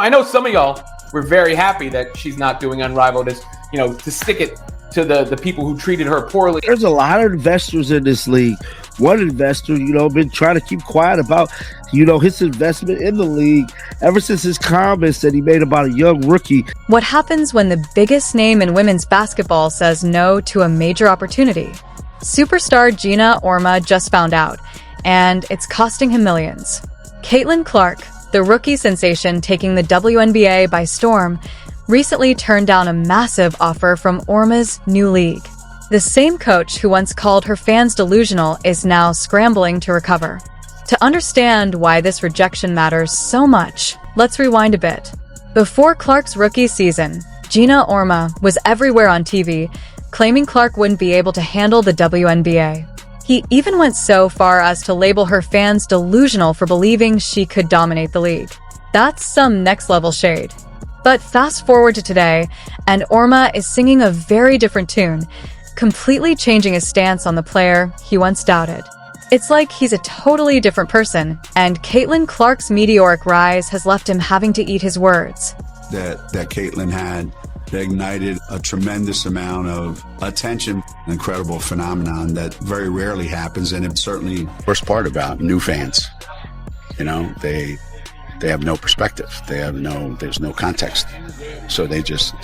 I know some of y'all were very happy that she's not doing Unrivaled, as to stick it to the people who treated her poorly. There's a lot of investors in this league. One investor, been trying to keep quiet about, his investment in the league ever since his comments that he made about a young rookie. What happens when the biggest name in women's basketball says no to a major opportunity? Superstar Geno Auriemma just found out, and it's costing him millions. Caitlin Clark, the rookie sensation taking the WNBA by storm, recently turned down a massive offer from Auriemma's new league. The same coach who once called her fans delusional is now scrambling to recover. To understand why this rejection matters so much, let's rewind a bit. Before Clark's rookie season, Geno Auriemma was everywhere on TV, claiming Clark wouldn't be able to handle the WNBA. He even went so far as to label her fans delusional for believing she could dominate the league. That's some next-level shade. But fast forward to today, and Auriemma is singing a very different tune, completely changing his stance on the player he once doubted. It's like he's a totally different person, and Caitlin Clark's meteoric rise has left him having to eat his words. That Caitlin had ignited a tremendous amount of attention, an incredible phenomenon that very rarely happens, and it's certainly the worst part about new fans. They have no perspective. There's no context. So they just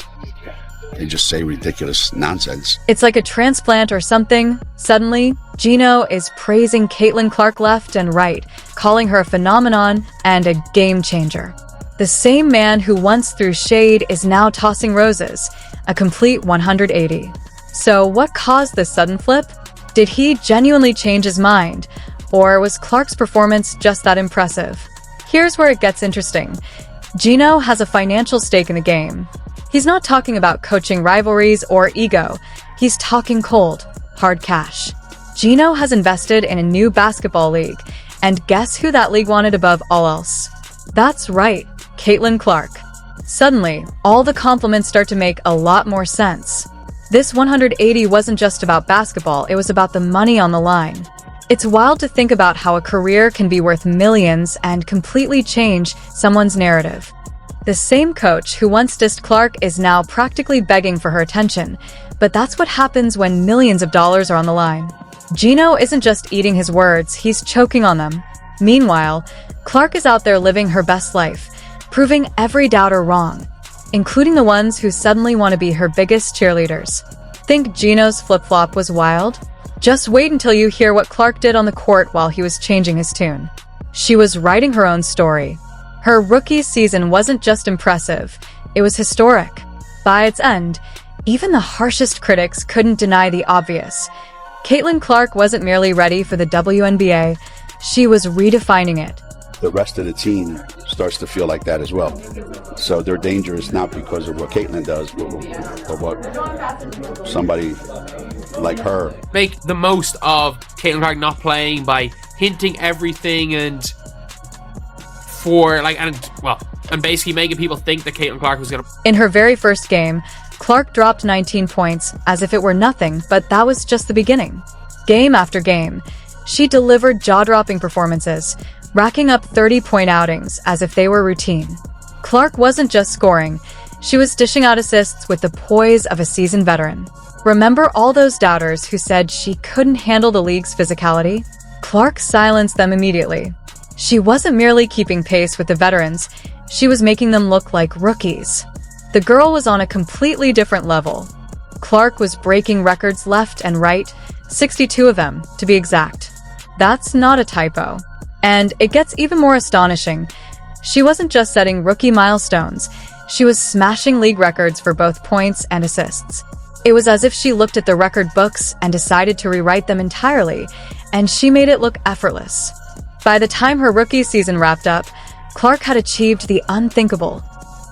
say ridiculous nonsense. It's like a transplant or something. Suddenly, Geno is praising Caitlin Clark left and right, calling her a phenomenon and a game changer. The same man who once threw shade is now tossing roses, a complete 180. So what caused this sudden flip? Did he genuinely change his mind? Or was Clark's performance just that impressive? Here's where it gets interesting. Geno has a financial stake in the game. He's not talking about coaching rivalries or ego. He's talking cold, hard cash. Geno has invested in a new basketball league, and guess who that league wanted above all else? That's right, Caitlin Clark. Suddenly, all the compliments start to make a lot more sense. This 180 wasn't just about basketball, it was about the money on the line. It's wild to think about how a career can be worth millions and completely change someone's narrative. The same coach who once dissed Clark is now practically begging for her attention, but that's what happens when millions of dollars are on the line. Geno isn't just eating his words, he's choking on them. Meanwhile, Clark is out there living her best life, proving every doubter wrong, including the ones who suddenly want to be her biggest cheerleaders. Think Geno's flip-flop was wild? Just wait until you hear what Clark did on the court while he was changing his tune. She was writing her own story. Her rookie season wasn't just impressive, it was historic. By its end, even the harshest critics couldn't deny the obvious. Caitlin Clark wasn't merely ready for the WNBA, she was redefining it. The rest of the team starts to feel like that as well. So they're dangerous not because of what Caitlin does, but what somebody like her. Make the most of Caitlin Clark not playing by hinting everything and basically making people think that Caitlin Clark was going to... In her very first game, Clark dropped 19 points as if it were nothing, but that was just the beginning. Game after game, she delivered jaw-dropping performances, racking up 30-point outings as if they were routine. Clark wasn't just scoring, she was dishing out assists with the poise of a seasoned veteran. Remember all those doubters who said she couldn't handle the league's physicality? Clark silenced them immediately. She wasn't merely keeping pace with the veterans, she was making them look like rookies. The girl was on a completely different level. Clark was breaking records left and right, 62 of them, to be exact. That's not a typo. And it gets even more astonishing. She wasn't just setting rookie milestones, she was smashing league records for both points and assists. It was as if she looked at the record books and decided to rewrite them entirely, and she made it look effortless. By the time her rookie season wrapped up, Clark had achieved the unthinkable.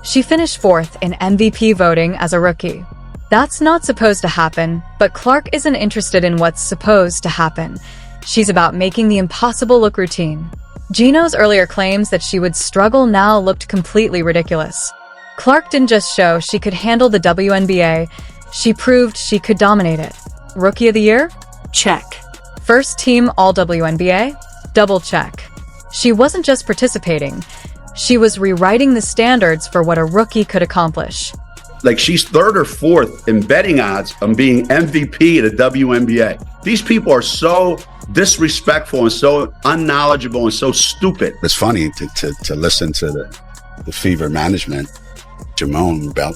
She finished 4th in MVP voting as a rookie. That's not supposed to happen, but Clark isn't interested in what's supposed to happen. She's about making the impossible look routine. Geno's earlier claims that she would struggle now looked completely ridiculous. Clark didn't just show she could handle the WNBA, she proved she could dominate it. Rookie of the Year? Check. First team All-WNBA? Double check. She wasn't just participating, She was rewriting the standards for what a rookie could accomplish. Like, she's third or fourth in betting odds on being MVP at the WNBA. These people are so disrespectful and so unknowledgeable and so stupid. It's funny to listen to the fever management moan about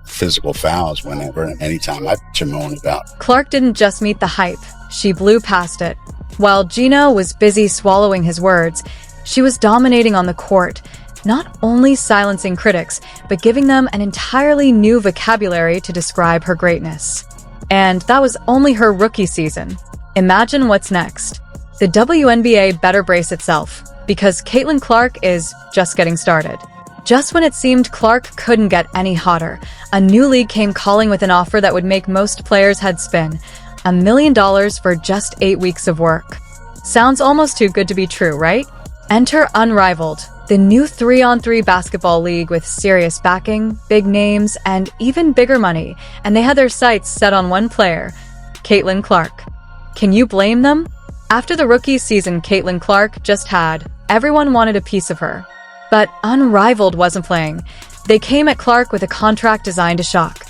physical fouls whenever and anytime I moan about. Clark didn't just meet the hype, she blew past it. While Geno was busy swallowing his words, she was dominating on the court, not only silencing critics, but giving them an entirely new vocabulary to describe her greatness. And that was only her rookie season. Imagine what's next. The WNBA better brace itself, because Caitlin Clark is just getting started. Just when it seemed Clark couldn't get any hotter, a new league came calling with an offer that would make most players' heads spin. $1 million for just 8 weeks of work. Sounds almost too good to be true, right? Enter Unrivaled, the new 3-on-3 basketball league with serious backing, big names, and even bigger money, and they had their sights set on one player, Caitlin Clark. Can you blame them? After the rookie season Caitlin Clark just had, everyone wanted a piece of her. But Unrivaled wasn't playing. They came at Clark with a contract designed to shock.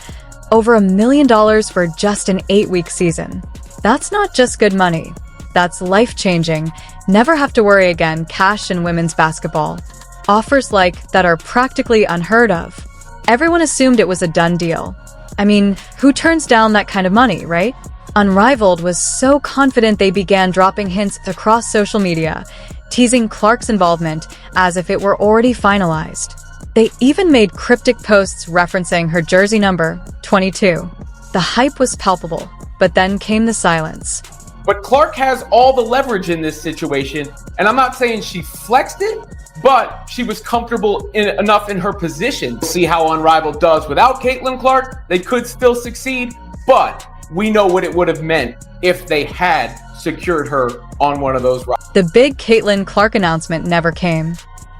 Over $1 million for just an 8-week season. That's not just good money. That's life-changing. Never have to worry again cash in women's basketball. Offers like that are practically unheard of. Everyone assumed it was a done deal. I mean, who turns down that kind of money, right? Unrivaled was so confident they began dropping hints across social media, teasing Clark's involvement as if it were already finalized. They even made cryptic posts referencing her jersey number, 22. The hype was palpable, but then came the silence. But Clark has all the leverage in this situation, and I'm not saying she flexed it, but she was comfortable enough in her position. We'll see how Unrivaled does without Caitlin Clark. They could still succeed, but we know what it would have meant if they had secured her on one of those rides. The big Caitlin Clark announcement never came.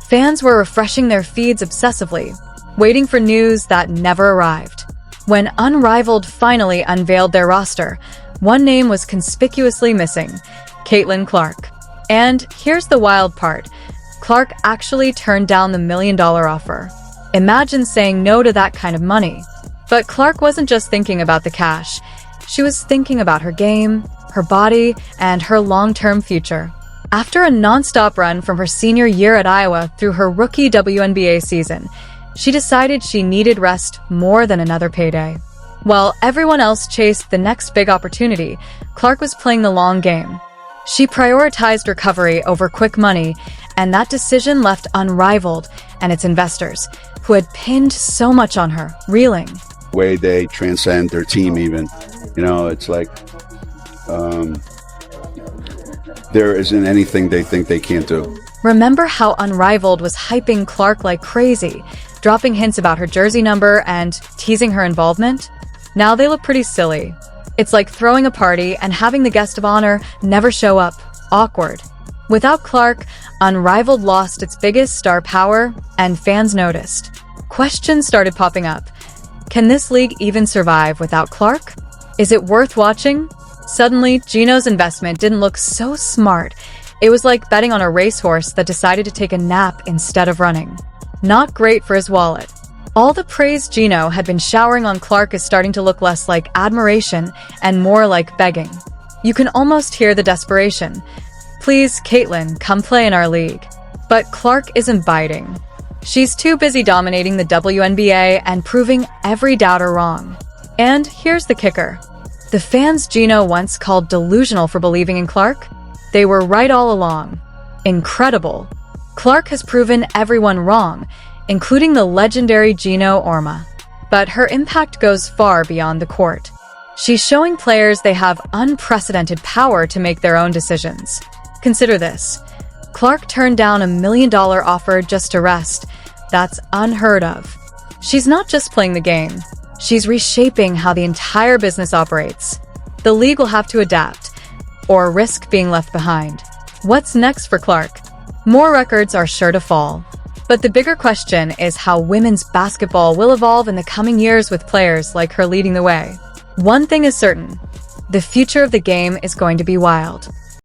Fans were refreshing their feeds obsessively, waiting for news that never arrived. When Unrivaled finally unveiled their roster, one name was conspicuously missing, Caitlin Clark. And here's the wild part. Clark actually turned down the $1 million offer. Imagine saying no to that kind of money. But Clark wasn't just thinking about the cash. She was thinking about her game, her body, and her long-term future. After a non-stop run from her senior year at Iowa through her rookie WNBA season, she decided she needed rest more than another payday. While everyone else chased the next big opportunity, Clark was playing the long game. She prioritized recovery over quick money, and that decision left Unrivaled and its investors, who had pinned so much on her, reeling. The way they transcend their team even, it's like there isn't anything they think they can't do. Remember how Unrivaled was hyping Clark like crazy, dropping hints about her jersey number and teasing her involvement? Now they look pretty silly. It's like throwing a party and having the guest of honor never show up. Awkward. Without Clark, Unrivaled lost its biggest star power, and fans noticed. Questions started popping up. Can this league even survive without Clark? Is it worth watching? Suddenly, Geno's investment didn't look so smart. It was like betting on a racehorse that decided to take a nap instead of running. Not great for his wallet. All the praise Geno had been showering on Clark is starting to look less like admiration and more like begging. You can almost hear the desperation. Please, Caitlin, come play in our league. But Clark isn't biting. She's too busy dominating the WNBA and proving every doubter wrong. And here's the kicker. The fans Geno once called delusional for believing in Clark, they were right all along. Incredible. Clark has proven everyone wrong, including the legendary Geno Auriemma. But her impact goes far beyond the court. She's showing players they have unprecedented power to make their own decisions. Consider this. Clark turned down $1 million offer just to rest. That's unheard of. She's not just playing the game. She's reshaping how the entire business operates. The league will have to adapt, or risk being left behind. What's next for Clark? More records are sure to fall. But the bigger question is how women's basketball will evolve in the coming years with players like her leading the way. One thing is certain. The future of the game is going to be wild.